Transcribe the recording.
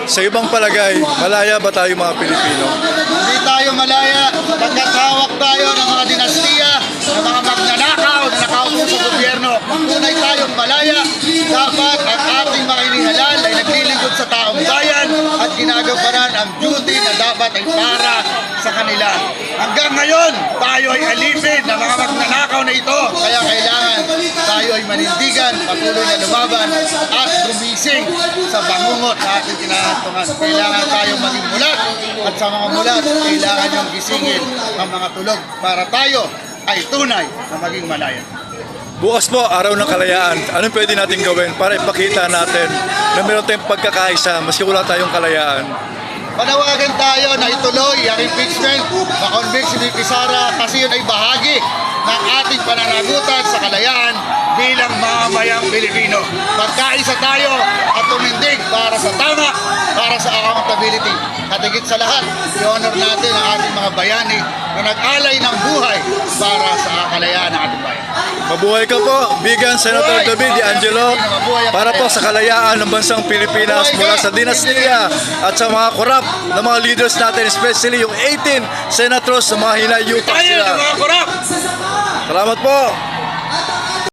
Sa ibang palagay, malaya ba tayo mga Pilipino? Hindi tayo malaya pagkat hawak tayo ng mga dinastiya, ng mga magnanakaw na nakaupo sa gobyerno. Tunay tayong malaya, dapat ang ating mga inihalal ay naglilingkod sa taong bayan at ginagampanan ang duty na dapat ay para sa kanila. Hanggang ngayon, tayo ay alipin ng mga magnanakaw na ito. Kaya kailangan tayo ay manindigan, patuloy na lumaban at gumising sa bangungot na ating kinahantungan. Kailangan tayo maging mulat at sa mga mulat, kailangan yung gisingin ang mga tulog para tayo ay tunay na maging malaya. Bukas po, araw ng kalayaan. Anong pwede natin gawin para ipakita natin na meron tayong pagkakaisa maski wala tayong kalayaan? Panawagan tayo na ituloy ang impeachment, makonvict si VP Sara kasi yun ay bahagi ng ating pananagutan sa kalayaan bilang mamamayang Pilipino. Magkaisa tayo at tumindig para sa tama, para sa accountability. At higit sa lahat, i-honor natin ang ating mga bayani na nag-alay ng buhay para sa kalayaan ng ating bayan. Mabuhay ka po, Bigan Senator David De Angelo, para po sa kalayaan ng bansang Pilipinas mula sa dinastiya at sa mga korap na mga leaders natin, especially yung 18 senators na mga hinayupak sila. Tayo ng mga korap! Salamat po!